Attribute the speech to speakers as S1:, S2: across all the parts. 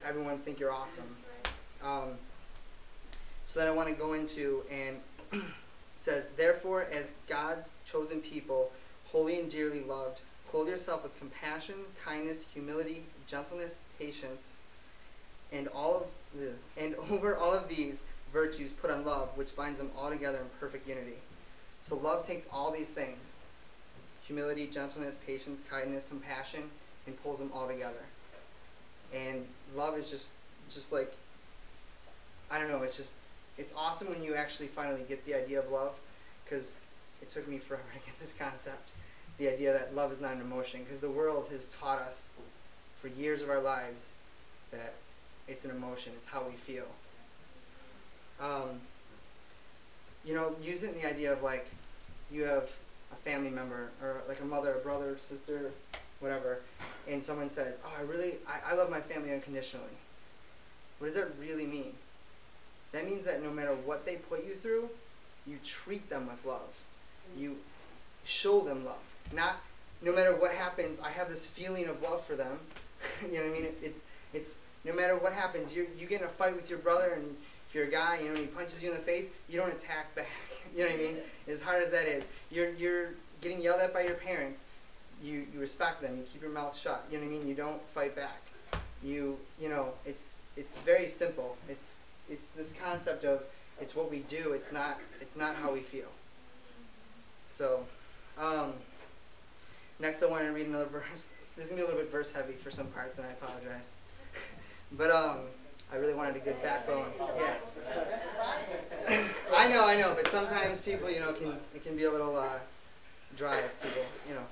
S1: everyone think you're awesome. So then I want to go into, and it says, therefore, as God's chosen people, holy and dearly loved, clothe yourself with compassion, kindness, humility, gentleness, patience, and over all of these virtues put on love, which binds them all together in perfect unity. So love takes all these things, humility, gentleness, patience, kindness, compassion, and pulls them all together. And love is just like, I don't know, it's awesome when you actually finally get the idea of love, because it took me forever to get this concept, the idea that love is not an emotion, because the world has taught us for years of our lives that it's an emotion, it's how we feel. You know, using the idea of like, you have a family member, or like a mother, a brother, sister, whatever, and someone says, oh, I love my family unconditionally. What does that really mean? That means that no matter what they put you through, you treat them with love. You show them love. Not, no matter what happens, I have this feeling of love for them. You know what I mean? It's no matter what happens, you get in a fight with your brother, and if you're a guy, you know, and he punches you in the face, you don't attack back. You know what I mean? As hard as that is. You're getting yelled at by your parents. You respect them. You keep your mouth shut. You know what I mean? You don't fight back. You know, it's very simple. It's this concept of it's what we do. It's not how we feel. So, next I want to read another verse. This is gonna be a little bit verse heavy for some parts, and I apologize. But I really wanted a good backbone. Yeah. I know, but sometimes people, you know, it can be a little dry. People, you know.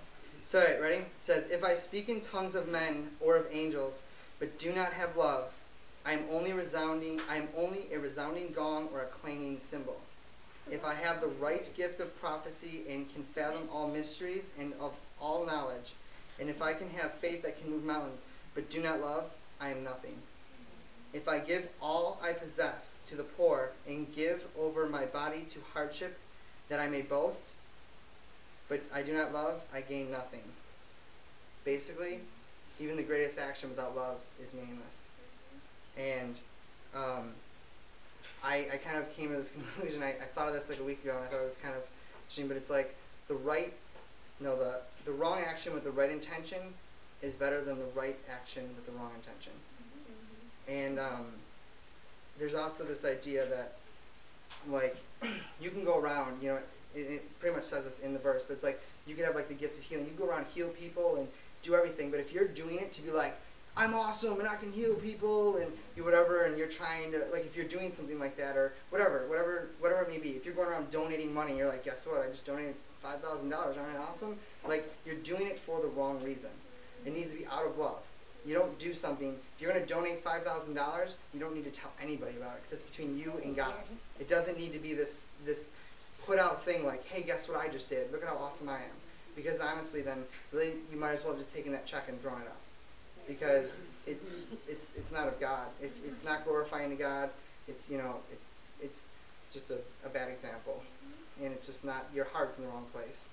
S1: So, all right, ready? It says, "If I speak in tongues of men or of angels, but do not have love, I am only a resounding gong or a clanging cymbal. If I have the right gift of prophecy and can fathom all mysteries and of all knowledge, and if I can have faith that can move mountains, but do not love, I am nothing. If I give all I possess to the poor and give over my body to hardship that I may boast, but I do not love, I gain nothing." Basically, even the greatest action without love is meaningless. And I kind of came to this conclusion. I thought of this like a week ago, and I thought it was kind of interesting, but it's like the wrong action with the right intention is better than the right action with the wrong intention. And there's also this idea that, like, you can go around, you know, it pretty much says this in the verse, but it's like, you can have like the gift of healing. You go around, heal people, and do everything, but if you're doing it to be like, I'm awesome and I can heal people and do whatever, and you're trying to, like, if you're doing something like that, or whatever it may be, if you're going around donating money, you're like, guess what, I just donated $5,000, aren't I awesome? Like, you're doing it for the wrong reason. It needs to be out of love. You don't do something, if you're going to donate $5,000, you don't need to tell anybody about it, because it's between you and God. It doesn't need to be this put out thing like, hey, guess what I just did, look at how awesome I am. Because honestly, then, really, you might as well have just taken that check and thrown it up. Because it's not of God. If it's not glorifying to God, it's, you know, it's just a bad example. And it's just not, your heart's in the wrong place.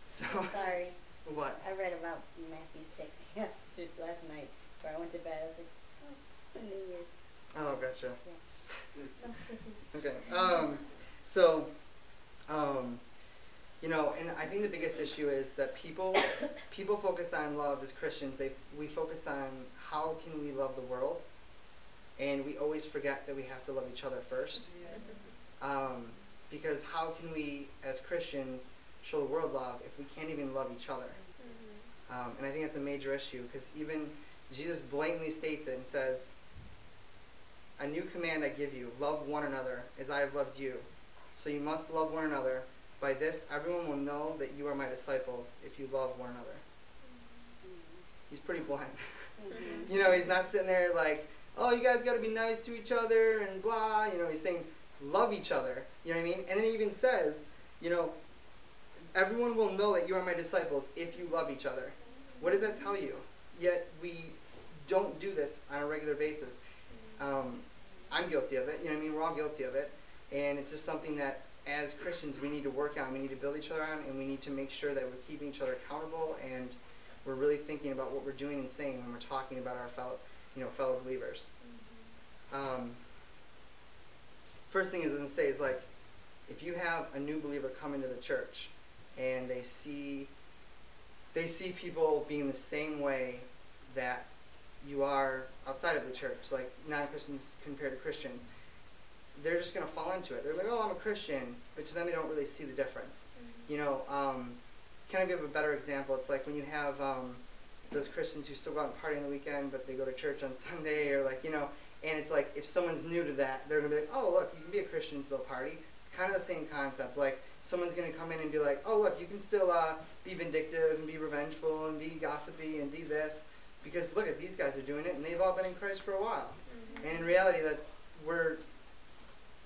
S1: So.
S2: Sorry.
S1: What?
S2: I read about Matthew 6 last night, where I went to bed. I was like, oh, New Year.
S1: Oh, gotcha.
S2: Yeah. No, listen.
S1: Okay. So, you know, and I think the biggest issue is that people focus on love as Christians. We focus on how can we love the world, and we always forget that we have to love each other first. Because how can we, as Christians, show the world love if we can't even love each other? And I think that's a major issue, because even Jesus blatantly states it and says, "A new command I give you, love one another as I have loved you. So you must love one another. By this, everyone will know that you are my disciples if you love one another." He's pretty blunt. You know, he's not sitting there like, oh, you guys got to be nice to each other and blah. You know, he's saying, love each other. You know what I mean? And then he even says, you know, everyone will know that you are my disciples if you love each other. What does that tell you? Yet we don't do this on a regular basis. I'm guilty of it. You know what I mean? We're all guilty of it. And it's just something that, as Christians, we need to work on. We need to build each other on, and we need to make sure that we're keeping each other accountable, and we're really thinking about what we're doing and saying when we're talking about our fellow believers. First thing is to say is like, if you have a new believer come into the church and they see people being the same way that you are outside of the church, like non-Christians compared to Christians, they're just going to fall into it. They're like, oh, I'm a Christian, but to them they don't really see the difference. Kind of give a better example. It's like when you have those Christians who still go out and party on the weekend, but they go to church on Sunday, or like, and it's like if someone's new to that, they're going to be like, oh, look, you can be a Christian and still party. It's kind of the same concept. Like someone's going to come in and be like, oh, look, you can still be vindictive and be revengeful and be gossipy and be this, because look at these guys are doing it and they've all been in Christ for a while. And in reality, we're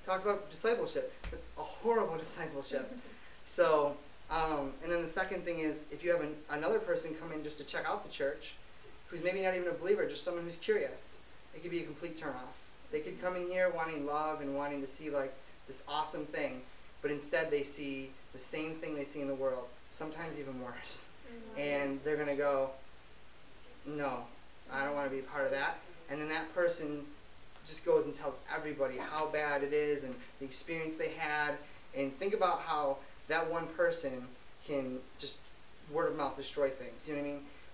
S1: talked about discipleship. It's a horrible discipleship. So, and then the second thing is, if you have another person come in just to check out the church, who's maybe not even a believer, just someone who's curious, it could be a complete turnoff. They could come in here wanting love and wanting to see like this awesome thing, but instead they see the same thing they see in the world, sometimes even worse. And they're going to go, no, I don't want to be a part of that. And then that person just goes and tells everybody how bad it is and the experience they had. And think about how that one person can just word of mouth destroy things. You know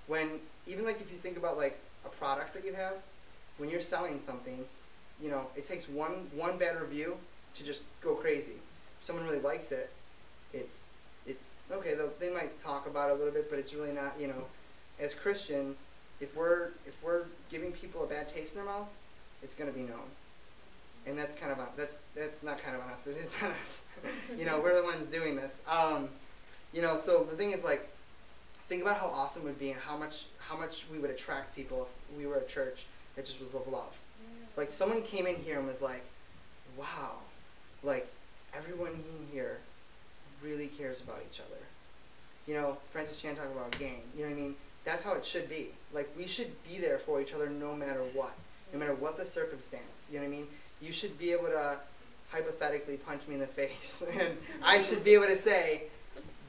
S1: what I mean? Even like if you think about like a product that you have, when you're selling something, it takes one bad review to just go crazy. If someone really likes it, it's okay. They might talk about it a little bit, but it's really not. As Christians, if we're giving people a bad taste in their mouth, it's going to be known. And that's kind of that's not kind of on us. It is on us. We're the ones doing this. So the thing is, like, think about how awesome it would be and how much we would attract people if we were a church that just was of love. Like someone came in here and was like, wow, like everyone in here really cares about each other. Francis Chan talking about gang. You know what I mean? That's how it should be. Like we should be there for each other no matter what. No matter what the circumstance. You know what I mean? You should be able to hypothetically punch me in the face. And I should be able to say,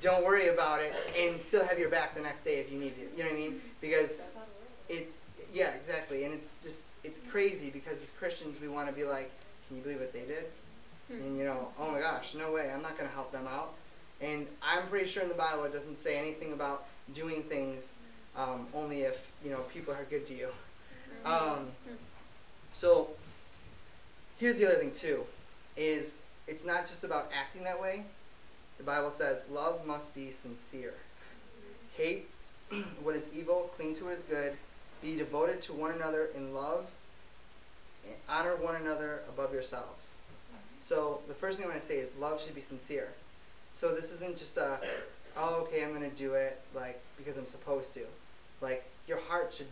S1: don't worry about it, and still have your back the next day if you need to. You know what I mean? Because yeah, exactly. And it's crazy because as Christians we want to be like, can you believe what they did? And oh my gosh, no way, I'm not going to help them out. And I'm pretty sure in the Bible it doesn't say anything about doing things only if people are good to you. So here's the other thing too, is it's not just about acting that way. The Bible says love must be sincere. Hate what is evil, cling to what is good, be devoted to one another in love, and honor one another above yourselves. So the first thing I want to say is love should be sincere. So this isn't just oh, okay, I'm going to do it like because I'm supposed to. Like your heart should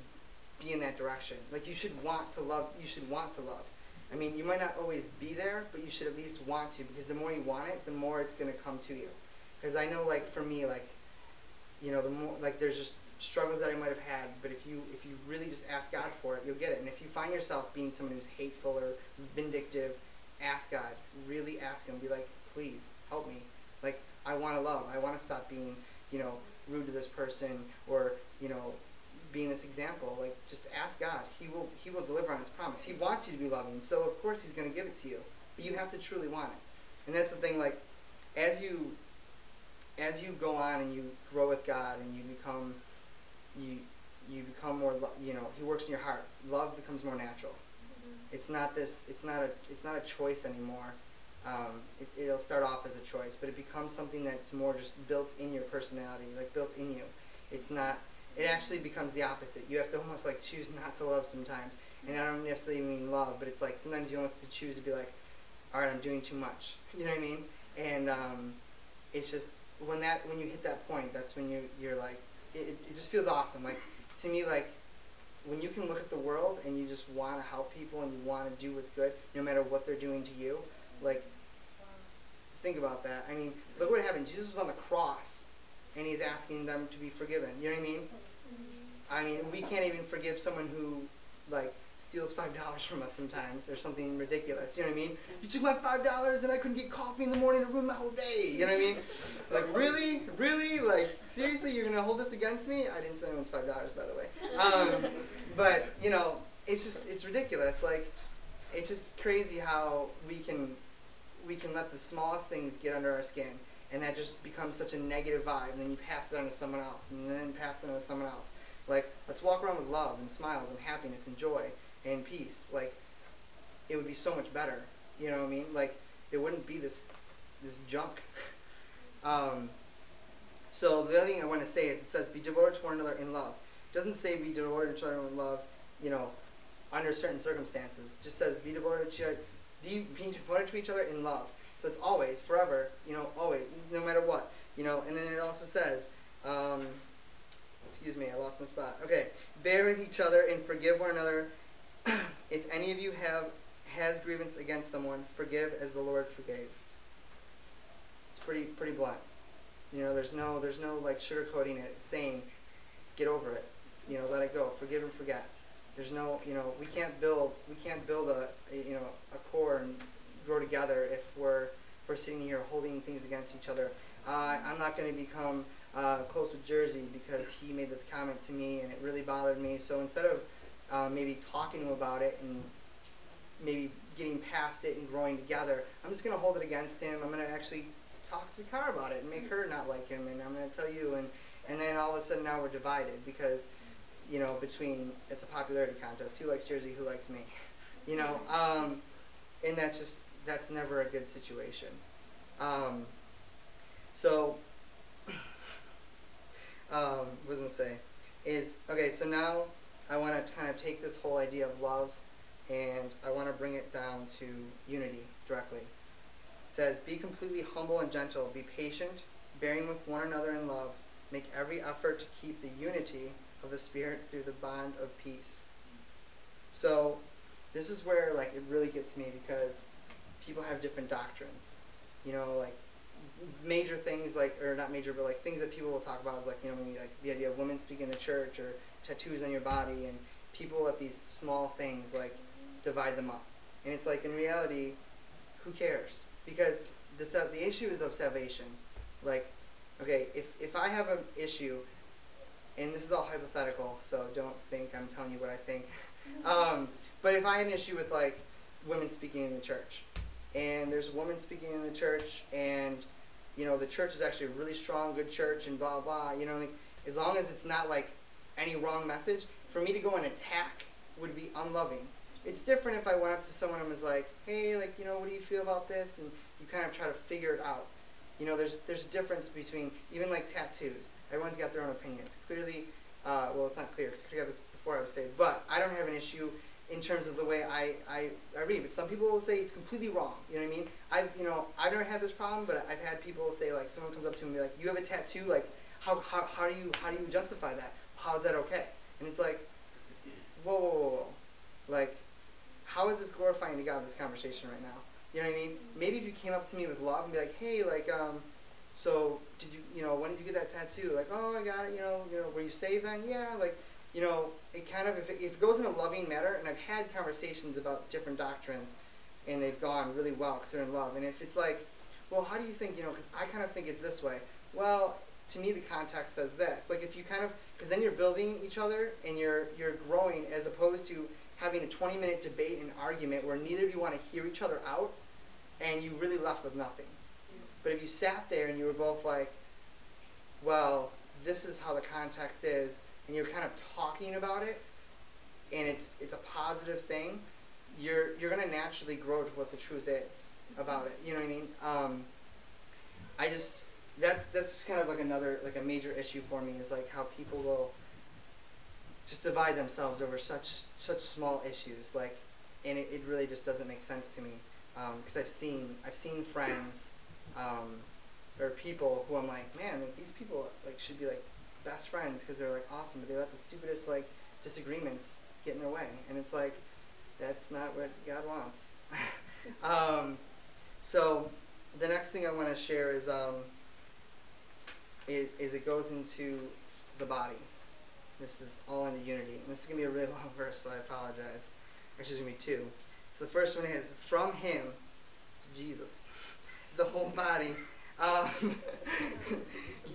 S1: be in that direction. Like you should want to love. You should want to love. I mean, you might not always be there, but you should at least want to, because the more you want it, the more it's going to come to you. Because I know, like for me, like the more like there's just struggles that I might have had, but if you really just ask God for it, you'll get it. And if you find yourself being someone who's hateful or vindictive, ask God. Really ask Him. Be like, please help me. Like I want to love. I want to stop being rude to this person or being this example. Like just ask God. He will deliver on His promise. He wants you to be loving, so of course He's going to give it to you. But you have to truly want it. And that's the thing. Like as you go on and you grow with God and you become more. He works in your heart. Love becomes more natural. It's not a choice anymore. It'll start off as a choice, but it becomes something that's more just built in your personality, like built in you. It actually becomes the opposite. You have to almost like choose not to love sometimes. And I don't necessarily mean love, but it's like sometimes you almost have to choose to be like, all right, I'm doing too much. You know what I mean? And it's just when you hit that point, that's when you're like, it just feels awesome. Like to me, like when you can look at the world and you just want to help people and you want to do what's good, no matter what they're doing to you, like think about that. I mean, look what happened. Jesus was on the cross and He's asking them to be forgiven. You know what I mean? I mean, we can't even forgive someone who like steals $5 from us sometimes or something ridiculous. You know what I mean? You took my $5 and I couldn't get coffee in the morning to ruin the whole day. You know what I mean? Like really, really, like seriously, you're gonna hold this against me? I didn't steal anyone's $5, by the way. But it's ridiculous. Like, it's just crazy how we can let the smallest things get under our skin, and that just becomes such a negative vibe, and then you pass it on to someone else, and then pass it on to someone else. Like, let's walk around with love and smiles and happiness and joy and peace. Like, it would be so much better. You know what I mean? Like, it wouldn't be this junk. So the other thing I want to say is, it says, be devoted to one another in love. It doesn't say be devoted to each other in love, you know, under certain circumstances. It just says be devoted to each other in love. So it's always, forever, you know, always, no matter what, you know. And then it also says, excuse me, I lost my spot. Okay, bear with each other and forgive one another. If any of you has grievance against someone, forgive as the Lord forgave. It's pretty blunt. You know, there's no like sugarcoating it. It's saying, get over it. You know, let it go. Forgive and forget. There's no, you know, we can't build a you know, a core and grow together if we're sitting here holding things against each other. I'm not going to become close with Jersey because he made this comment to me and it really bothered me. So instead of maybe talking to him about it and maybe getting past it and growing together, I'm just going to hold it against him. I'm going to actually talk to Car about it and make her not like him, and I'm going to tell you, and then all of a sudden now we're divided because, you know, between, it's a popularity contest. Who likes Jersey? Who likes me? You know, and that's never a good situation. So, what was I going to say? Okay, so now I want to kind of take this whole idea of love and I want to bring it down to unity directly. It says, be completely humble and gentle, be patient, bearing with one another in love, make every effort to keep the unity of the Spirit through the bond of peace. So this is where, like, it really gets me because people have different doctrines. You know, like major things, like, or not major, but like things that people will talk about is like, you know, maybe like the idea of women speaking in the church or tattoos on your body, and people let these small things like divide them up. And it's like, in reality, who cares? Because the issue is of salvation. Like, okay, if I have an issue, and this is all hypothetical, so don't think I'm telling you what I think. But if I had an issue with like women speaking in the church, and there's a woman speaking in the church, and you know the church is actually a really strong, good church, and blah blah. You know, like, as long as it's not like any wrong message, for me to go and attack would be unloving. It's different if I went up to someone and was like, hey, like, you know, what do you feel about this? And you kind of try to figure it out. You know, there's a difference between, even like tattoos. Everyone's got their own opinions. Clearly, well, it's not clear because I got this before I was saved, but I don't have an issue in terms of the way I read. But some people will say it's completely wrong. You know what I mean? I've never had this problem, but I've had people say, like, someone comes up to me and be like, you have a tattoo? Like, how do you justify that? How is that okay? And it's like, whoa. Like, how is this glorifying to God, this conversation right now? You know what I mean? Maybe if you came up to me with love and be like, hey, like, so did you know, when did you get that tattoo? Like, oh, I got it, you know, were you saved then? Yeah, like, you know, it kind of, if it goes in a loving manner, and I've had conversations about different doctrines, and they've gone really well because they're in love. And if it's like, well, how do you think, you know, because I kind of think it's this way. Well, to me, the context says this. Like, if you kind of, because then you're building each other, and you're growing, as opposed to having a 20-minute debate and argument where neither of you want to hear each other out, and you really left with nothing. But if you sat there and you were both like, well, this is how the context is, and you're kind of talking about it, and it's a positive thing, you're going to naturally grow to what the truth is about it. You know what I mean? That's kind of like another, like a major issue for me, is like how people will just divide themselves over such small issues, like, and it really just doesn't make sense to me, because I've seen friends or people who I'm like, man, like, these people like should be like best friends because they're like awesome, but they let the stupidest like disagreements get in their way, and it's like, that's not what God wants. So the next thing I want to share is it goes into the body. This is all into unity. And this is going to be a really long verse, so I apologize. Actually, it's going to be two. So the first one is, from him, to Jesus, the whole body,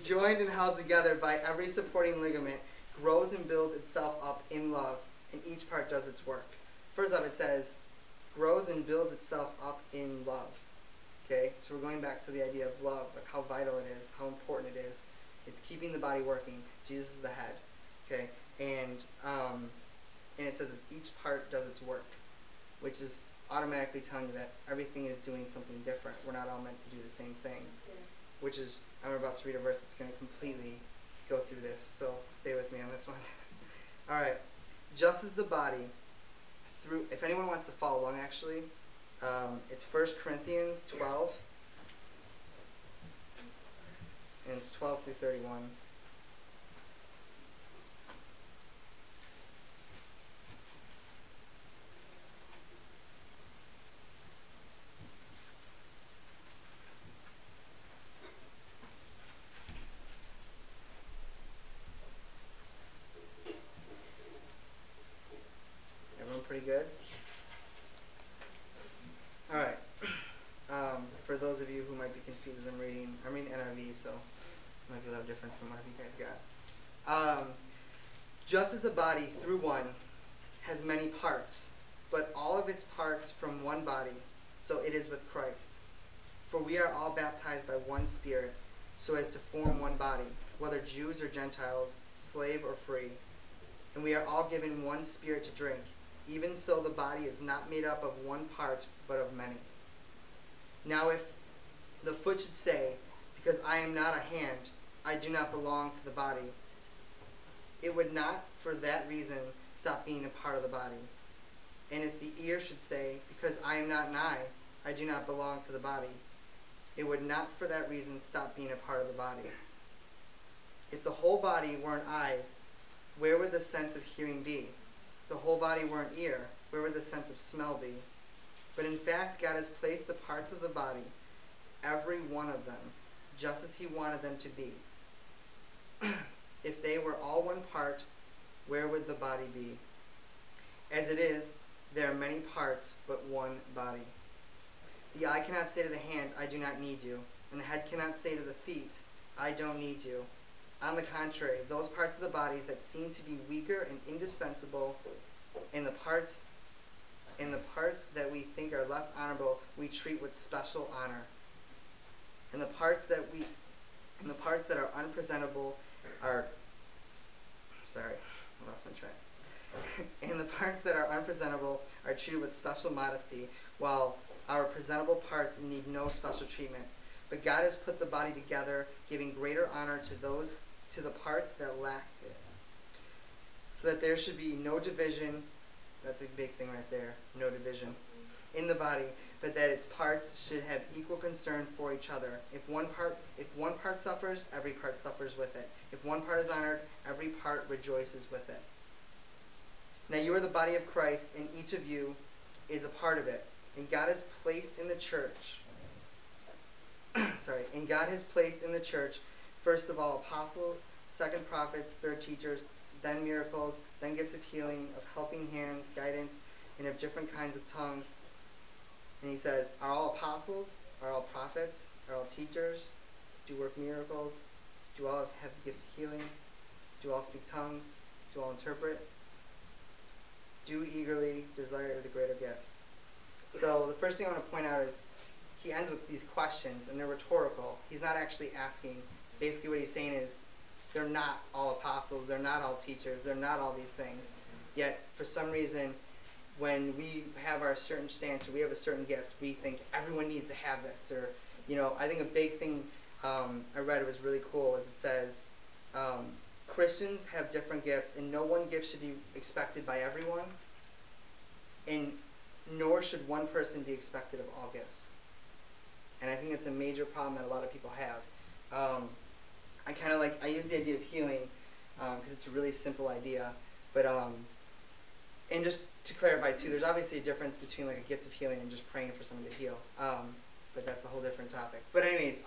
S1: joined and held together by every supporting ligament, grows and builds itself up in love and each part does its work. First off, it says, grows and builds itself up in love. Okay, so we're going back to the idea of love, like how vital it is, how important it is. It's keeping the body working. Jesus is the head. Okay, and it says each part does its work, which is automatically telling you that everything is doing something different. We're not all meant to do the same thing, which is, I'm about to read a verse that's going to completely go through this, so stay with me on this one. All right, just as the body through, if anyone wants to follow along actually, it's 1 Corinthians 12, and it's 12 through 31. Everyone pretty good? All right. For those of you who might be confused as I'm reading NIV, so it might be a little different from what you guys got. Just as a body through one has many parts, but all of its parts from one body, so it is with Christ. For we are all baptized by one Spirit, so as to form one body, whether Jews or Gentiles, slave or free. And we are all given one Spirit to drink. Even so, the body is not made up of one part, but of many. Now if the foot should say, because I am not a hand, I do not belong to the body, it would not for that reason stop being a part of the body. And if the ear should say, because I am not an eye, I do not belong to the body, it would not for that reason stop being a part of the body. If the whole body were an eye, where would the sense of hearing be? If the whole body were an ear, where would the sense of smell be? But in fact, God has placed the parts of the body, every one of them, just as he wanted them to be. If they were all one part, where would the body be? As it is, there are many parts, but one body. The eye cannot say to the hand, I do not need you, and the head cannot say to the feet, I don't need you. On the contrary, those parts of the bodies that seem to be weaker and indispensable, and the parts that we think are less honorable, we treat with special honor. And the parts that are unpresentable are, sorry, I lost my track. And the parts that are unpresentable are treated with special modesty, while our presentable parts need no special treatment. But God has put the body together, giving greater honor to the parts that lacked it, so that there should be no division. That's a big thing right there, no division in the body, but that its parts should have equal concern for each other. If one part suffers, every part suffers with it. If one part is honored, every part rejoices with it. Now you are the body of Christ, and each of you is a part of it. And God has placed in the church, and God has placed in the church, first of all, apostles, second prophets, third teachers, then miracles, then gifts of healing, of helping hands, guidance, and of different kinds of tongues. And he says, are all apostles? Are all prophets? Are all teachers? Do work miracles? Do all have the gift of healing? Do all speak tongues? Do all interpret? Do eagerly desire the greater gifts. So the first thing I want to point out is he ends with these questions, and they're rhetorical. He's not actually asking. Basically what he's saying is, they're not all apostles, they're not all teachers, they're not all these things. Yet, for some reason, when we have our certain stance, or we have a certain gift, we think everyone needs to have this. Or, I think a big thing I read was really cool is it says, Christians have different gifts, and no one gift should be expected by everyone, and nor should one person be expected of all gifts. And I think that's a major problem that a lot of people have. I use the idea of healing because it's a really simple idea, but and just to clarify too, there's obviously a difference between like a gift of healing and just praying for someone to heal, but that's a whole different topic. But anyways,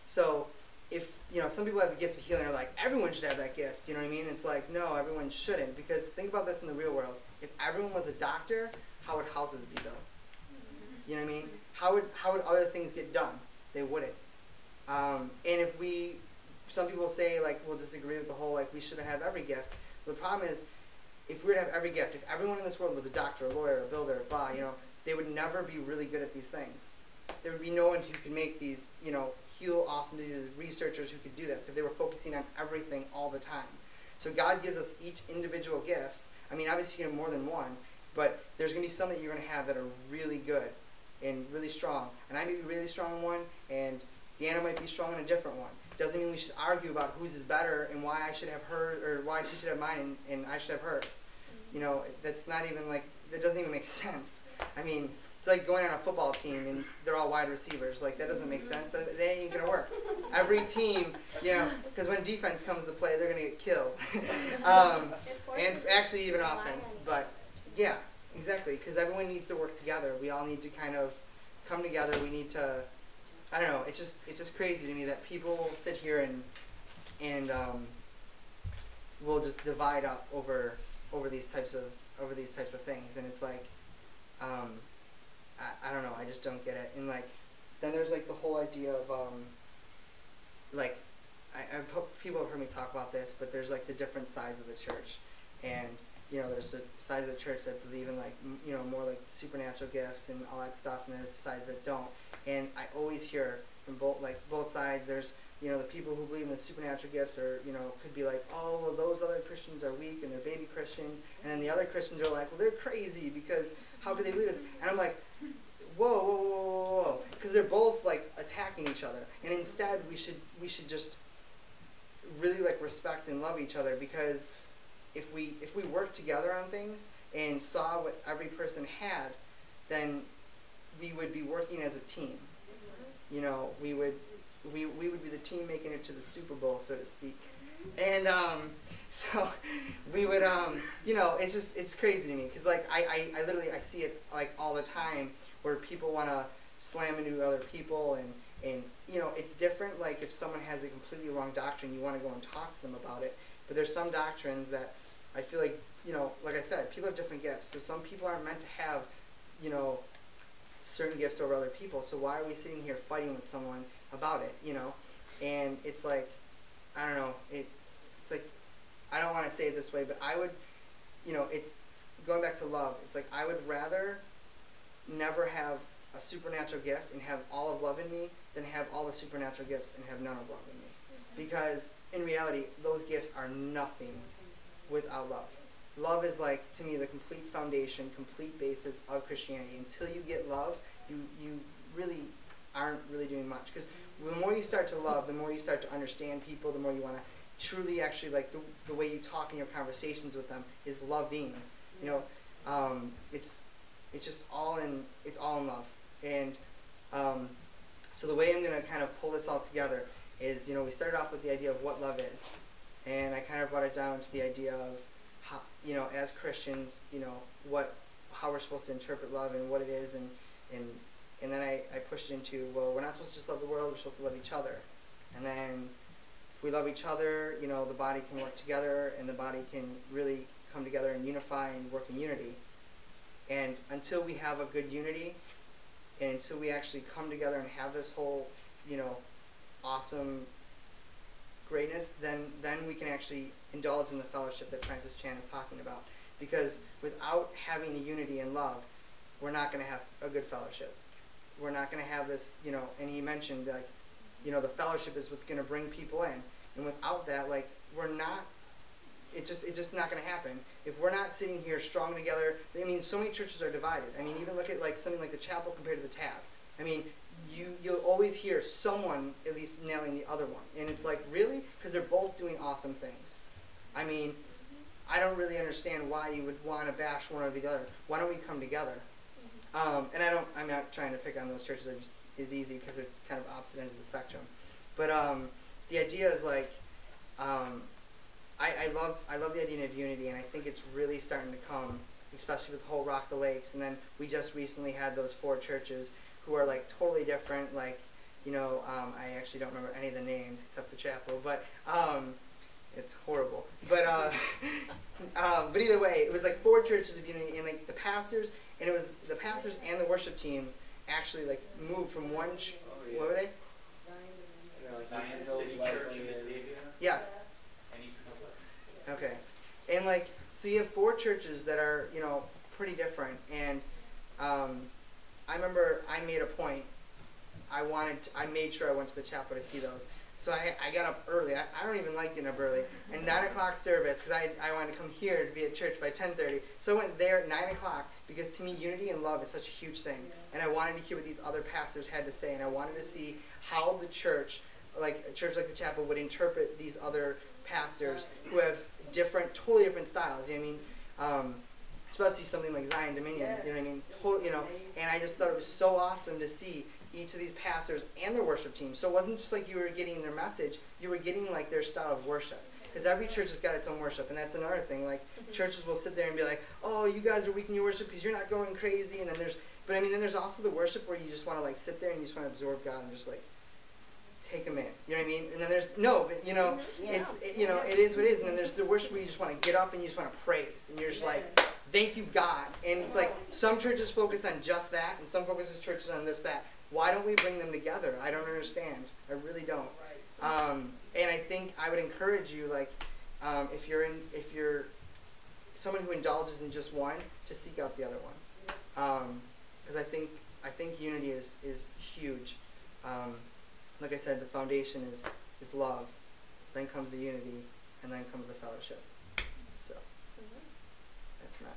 S1: so if some people have the gift of healing, are like everyone should have that gift, you know what I mean? It's like no, everyone shouldn't, because think about this in the real world. If everyone was a doctor, how would houses be built? You know what I mean? How would other things get done? They wouldn't. And if some people say, like, we'll disagree with the whole, like, we should have every gift. The problem is, if we were to have every gift, if everyone in this world was a doctor, a lawyer, a builder, blah, they would never be really good at these things. There would be no one who could make these, heal awesome diseases, researchers who could do this if they were focusing on everything all the time. So God gives us each individual gifts. I mean, obviously you can have more than one, but there's going to be some that you're going to have that are really good and really strong. And I may be really strong in one, and Deanna might be strong in a different one. Doesn't mean we should argue about whose is better and why I should have hers, or why she should have mine and I should have hers. That's not even that doesn't even make sense. I mean, it's like going on a football team and they're all wide receivers. Like, that doesn't make sense. That ain't going to work. Every team, because when defense comes to play, they're going to get killed. And actually even offense. But, yeah, exactly. Because everyone needs to work together. We all need to kind of come together. We need to, I don't know, it's just crazy to me that people will sit here and will just divide up over these types of things. And it's like, I don't know, I just don't get it. And then there's the whole idea of people have heard me talk about this, but there's the different sides of the church. And there's the sides of the church that believe in more supernatural gifts and all that stuff, and there's the sides that don't. And I always hear from both sides. There's the people who believe in the supernatural gifts are could be oh, well, those other Christians are weak and they're baby Christians, and then the other Christians are well, they're crazy because how could they believe this? And I'm whoa, because they're both attacking each other. And instead we should just really respect and love each other, because if we work together on things and saw what every person had, then we would be working as a team. We would be the team making it to the Super Bowl, so to speak. And so we would it's crazy to me, because I literally see it all the time where people want to slam into other people, and it's different if someone has a completely wrong doctrine, you want to go and talk to them about it. But there's some doctrines that I feel like I said, people have different gifts. So some people aren't meant to have certain gifts over other people. So why are we sitting here fighting with someone about it? And it's I don't know, it's I don't want to say it this way, but I would, it's going back to love. It's I would rather never have a supernatural gift and have all of love in me than have all the supernatural gifts and have none of love in me. Because in reality, those gifts are nothing without love. Love is to me, the complete foundation, complete basis of Christianity. Until you get love, you really aren't really doing much. Because the more you start to love, the more you start to understand people, the more you want to truly actually the way you talk in your conversations with them is loving. It's just all in love. And so the way I'm going to kind of pull this all together is, we started off with the idea of what love is, and I kind of brought it down to the idea of how, as Christians, how we're supposed to interpret love and what it is, and then I pushed it into, well, we're not supposed to just love the world, we're supposed to love each other. And then if we love each other, the body can work together, and the body can really come together and unify and work in unity. And until we have a good unity, and until we actually come together and have this whole, awesome greatness, then we can actually indulge in the fellowship that Francis Chan is talking about. Because without having a unity and love, we're not going to have a good fellowship. We're not going to have this, and he mentioned the fellowship is what's going to bring people in. And without that, we're not, it's just not going to happen. If we're not sitting here strong together, I mean, so many churches are divided. I mean, even look at something like the chapel compared to the tab. I mean, you'll always hear someone at least nailing the other one. And it's really? Because they're both doing awesome things. I mean, I don't really understand why you would want to bash one over the other. Why don't we come together? And I'm not trying to pick on those churches. It just is easy because they're kind of opposite ends of the spectrum. But the idea is I love the idea of unity, and I think it's really starting to come, especially with the whole Rock the Lakes. And then we just recently had those 4 churches who are totally different. I actually don't remember any of the names except the chapel, but it's horrible. But but either way, it was 4 churches of unity, and the pastors, and it was the pastors and the worship teams actually moved from one. What were they? Yes. Okay. And So you have 4 churches that are, you know, pretty different. And I remember I made a point. I made sure I went to the chapel to see those. So I got up early. I don't even like getting up early. And 9 o'clock service, because I wanted to come here to be at church by 10:30. So I went there at 9 o'clock, because to me, unity and love is such a huge thing. And I wanted to hear what these other pastors had to say. And I wanted to see how the church, like a church like the chapel, would interpret these other pastors who have totally different styles. You know what I mean? Especially something like Zion Dominion. You know what I mean? You know, and I just thought it was so awesome to see each of these pastors and their worship team. So it wasn't just like you were getting their message, you were getting like their style of worship. Because every church has got its own worship, and that's another thing. Like churches will sit there and be like, "Oh, you guys are weak in your worship because you're not going crazy." And then there's also the worship where you just want to like sit there and you just want to absorb God and just like take Him in. You know what I mean? And then there's it is what it is. And then there's the worship where you just want to get up and you just want to praise, and you're just like, "Thank you, God." And it's like some churches focus on just that, and some churches on this, that. Why don't we bring them together? I don't understand. I really don't. And I think I would encourage you, like, if you're someone who indulges in just one, to seek out the other one. Because I think unity is huge. Like I said, the foundation is love. Then comes the unity, and then comes the fellowship. So that's that.